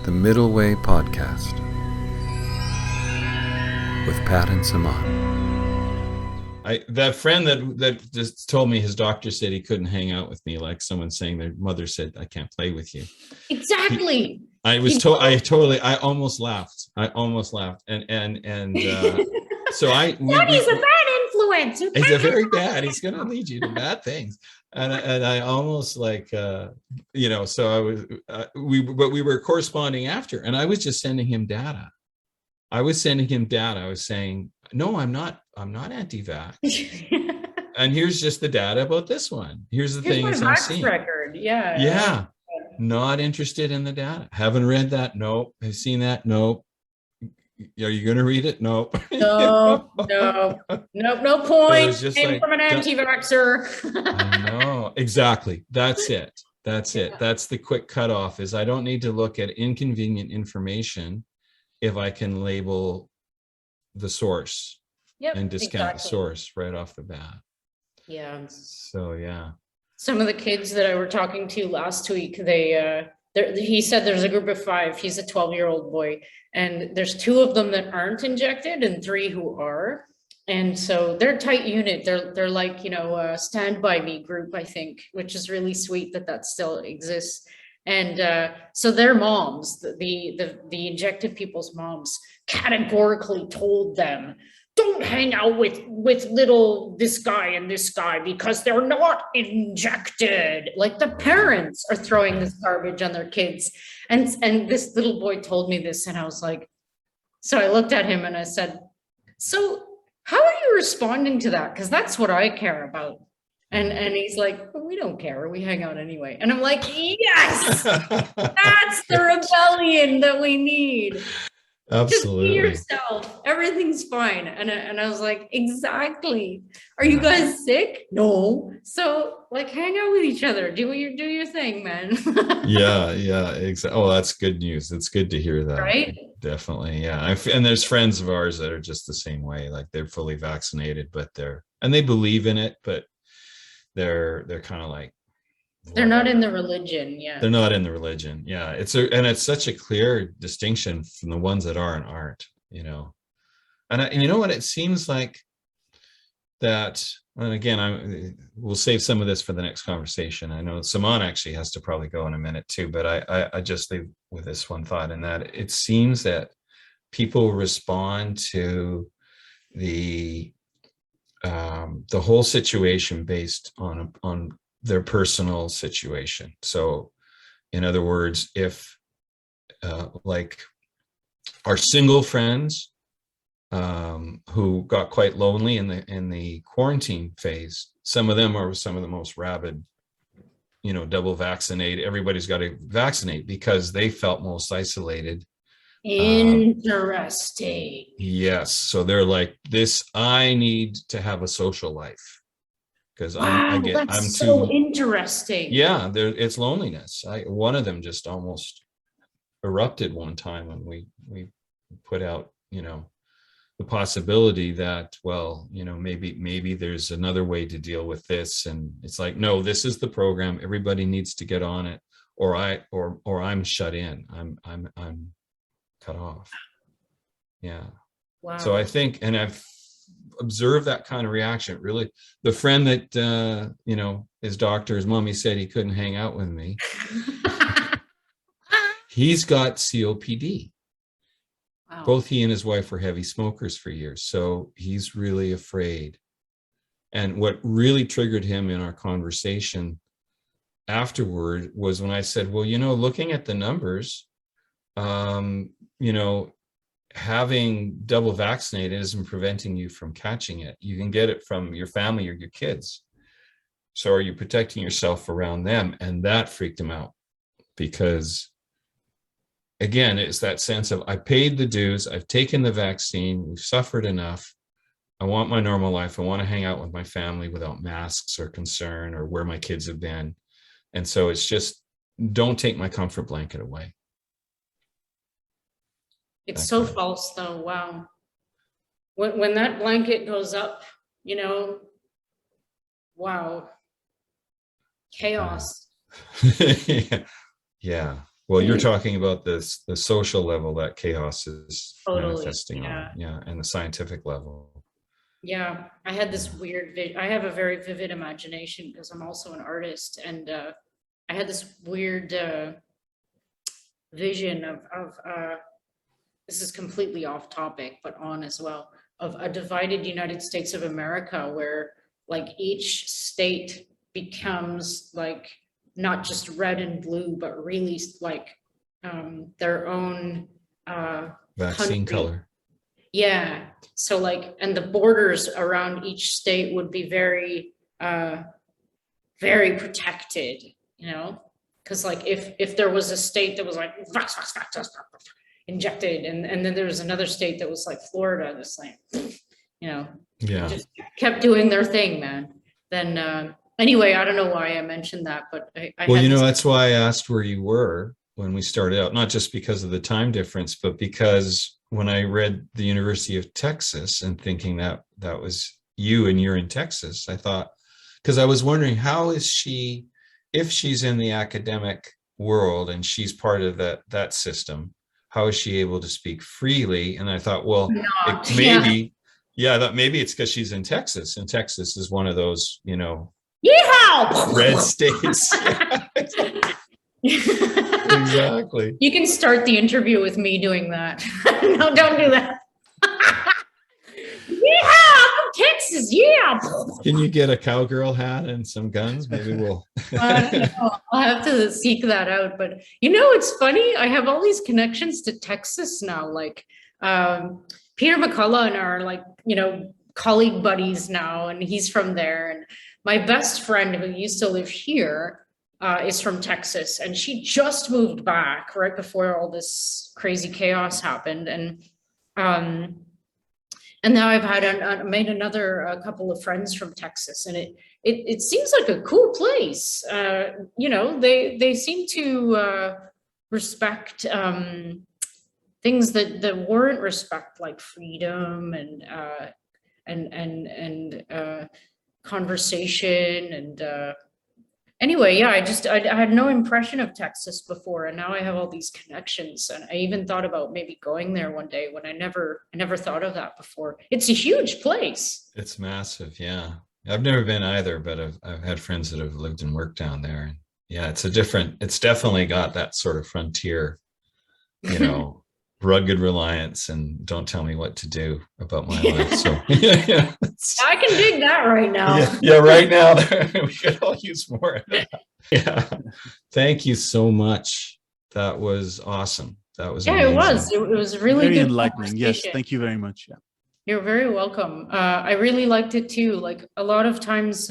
The Middle Way Podcast with Pat and Saman. That friend that just told me his doctor said he couldn't hang out with me, like someone saying their mother said, I can't play with you. Exactly. I almost laughed. And so Daddy's a bad influence. He's a very bad. He's going to lead you to bad things. And I almost like, so I was, we were corresponding after, and I was just sending him data. I was saying, no, I'm not anti-vax. And here's just the data about this one. Here's the thing is I'm seeing. Record. Yeah. Yeah. Not interested in the data. Haven't read that. Nope. Have seen that. Nope. Are you going to read it? Nope. No point. Came like, from an anti-vaxxer. I know. Exactly. That's it. That's the quick cutoff is I don't need to look at inconvenient information if I can label the source and discount the source right off the bat. Yeah. So, yeah. Some of the kids that I were talking to last week, he said there's a group of 5. He's a 12-year-old boy, and there's 2 of them that aren't injected and 3 who are. And so they're a tight unit. They're like, a Stand By Me group, I think, which is really sweet that still exists. And so their moms, the injected people's moms, categorically told them, don't hang out with little this guy and this guy because they're not injected. Like the parents are throwing this garbage on their kids. And this little boy told me this, and I was like, so I looked at him and I said, so how are you responding to that? Because that's what I care about. And he's like, well, we don't care. We hang out anyway. And I'm like, yes, that's the rebellion that we need. Absolutely. Just be yourself. Everything's fine. And I was like, exactly. Are you guys sick? No. So like hang out with each other. Do your thing, man. Yeah, exactly. Oh, that's good news. It's good to hear that. Right? Definitely. Yeah. And there's friends of ours that are just the same way. Like they're fully vaccinated, but they believe in it, but they're kind of like, they're not in the religion. Yeah. They're not in the religion. Yeah. It's such a clear distinction from the ones that are and aren't, and you know what, it seems like that. And again, we'll save some of this for the next conversation. I know Saman actually has to probably go in a minute too, but I just leave with this one thought, and that it seems that people respond to the whole situation based on their personal situation. So in other words, if like our single friends who got quite lonely in the quarantine phase, some of them are some of the most rabid, double vaccinated. Everybody's got to vaccinate because they felt most isolated. Interesting. Yes. So they're like, this, I need to have a social life because I'm so interesting. Yeah, it's loneliness. One of them just almost erupted one time when we put out, the possibility that, well, maybe there's another way to deal with this. And it's like, no, this is the program. Everybody needs to get on it, or I'm shut in. I'm cut off. Yeah. Wow. So I think, and I've observed that kind of reaction. Really, the friend that his doctor's mommy said he couldn't hang out with me. He's got COPD. Wow. Both he and his wife were heavy smokers for years, so he's really afraid. And what really triggered him in our conversation afterward was when I said, well, looking at the numbers, having double vaccinated isn't preventing you from catching it. You can get it from your family or your kids. So are you protecting yourself around them? And that freaked him out because, again, it's that sense of, I paid the dues, I've taken the vaccine, we've suffered enough. I want my normal life. I want to hang out with my family without masks or concern or where my kids have been. And so it's just, don't take my comfort blanket away. It's so false though. Wow. When that blanket goes up, wow. Chaos. Yeah. Well, you're talking about this, the social level that chaos is Totally. manifesting on, and the scientific level. Yeah, I had this weird I have a very vivid imagination because I'm also an artist, and I had this weird vision of this is completely off topic, but on as well, of a divided United States of America where like each state becomes like not just red and blue, but really like their own Vaccine country. color. Yeah. So like, and the borders around each state would be very, very protected, you know? Because like if there was a state that was like injected, and then there was another state that was like Florida, just like, you know, just kept doing their thing, man. Then anyway, I don't know why I mentioned that, but I well, had this. that's why I asked where you were when we started out, not just because of the time difference, but because when I read the University of Texas and thinking that that was you and you're in Texas, I thought, because I was wondering, how is she, if she's in the academic world and she's part of that system, how is she able to speak freely? And I thought, well, maybe I thought maybe it's because she's in Texas, and Texas is one of those, Yeehaw! red states. Exactly. You can start the interview with me doing that. No, don't do that. Yeah, I'm from Texas. Yeah. Can you get a cowgirl hat and some guns? Maybe we'll. I'll have to seek that out. But it's funny. I have all these connections to Texas now. Like Peter McCullough and are like, colleague buddies now, and he's from there. And my best friend who used to live here is from Texas, and she just moved back right before all this crazy chaos happened. And now I've had made another couple of friends from Texas, and it seems like a cool place. They seem to respect things that weren't respect, like freedom and conversation and. Anyway, yeah, I had no impression of Texas before, and now I have all these connections, and I even thought about maybe going there one day when I never thought of that before. It's a huge place. It's massive, yeah. I've never been either, but I've had friends that have lived and worked down there. Yeah, it's definitely got that sort of frontier, rugged reliance and don't tell me what to do about my life. So I can dig that right now. Yeah, right now we could all use more of that. Yeah. Thank you so much. That was awesome. That was amazing. It was really very good enlightening. Yes, thank you very much. Yeah. You're very welcome. I really liked it too. Like a lot of times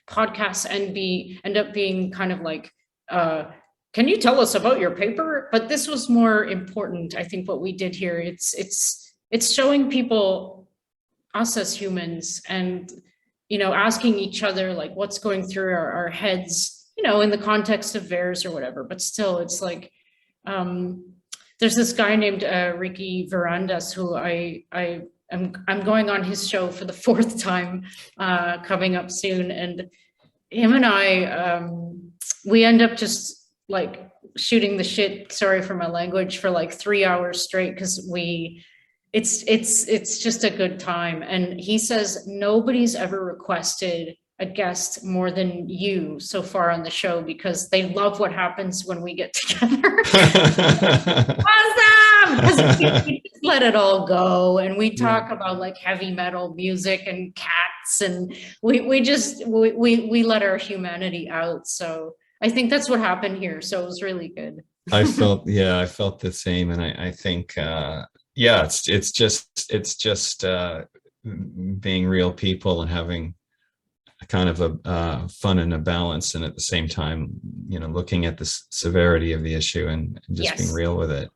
podcasts end up being kind of like can you tell us about your paper? But this was more important. I think what we did here, it's showing people, us as humans, and asking each other like what's going through our heads, in the context of VAERS or whatever. But still, it's like there's this guy named Ricky Varandas who I'm going on his show for the 4th time coming up soon, and him and I we end up just like shooting the shit, sorry for my language, for like 3 hours straight, because it's just a good time. And he says nobody's ever requested a guest more than you so far on the show, because they love what happens when we get together. Awesome! Because we just let it all go, and we talk about like heavy metal music and cats, and we let our humanity out. So I think that's what happened here. So it was really good. I felt the same. And I think, it's just being real people and having a kind of a fun and a balance. And at the same time, looking at the severity of the issue and just being real with it.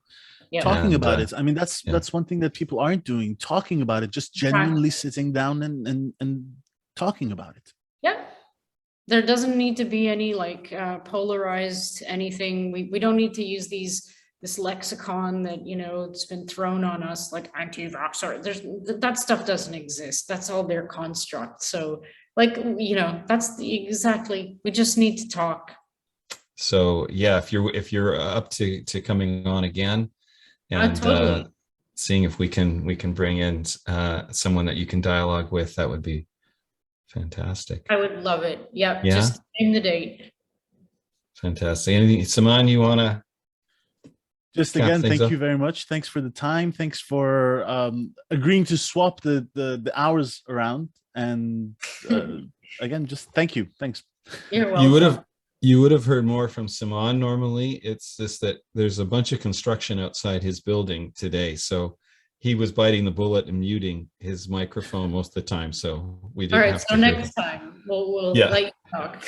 Yeah. Talking about it. I mean, that's one thing that people aren't doing, talking about it, just genuinely sitting down and talking about it. Yeah. There doesn't need to be any like polarized anything. We don't need to use this lexicon that it's been thrown on us, like anti-vaxxer. That stuff doesn't exist. That's all their construct. So like that's exactly. We just need to talk. So yeah, if you're up to coming on again and Totally. seeing if we can bring in someone that you can dialogue with, that would be fantastic. I would love it. Yep. Yeah. Just name the date. Fantastic. Anything, Simon, you want to? Just again, thank you very much. Thanks for the time. Thanks for agreeing to swap the hours around. And again, just thank you. Thanks. You're welcome. You would have heard more from Simon normally. It's just that there's a bunch of construction outside his building today. So he was biting the bullet and muting his microphone most of the time. So we didn't have to. All right, so next time we'll let you talk.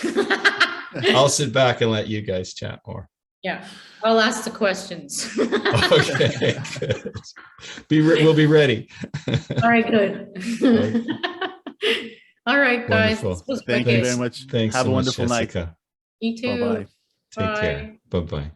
I'll sit back and let you guys chat more. Yeah, I'll ask the questions. Okay, good. We'll be ready. All right, good. Okay. All right, guys. Wonderful. Thank you very much. Thanks. Have so a wonderful much, night. Jessica. You too. Bye-bye. Take care. Bye-bye.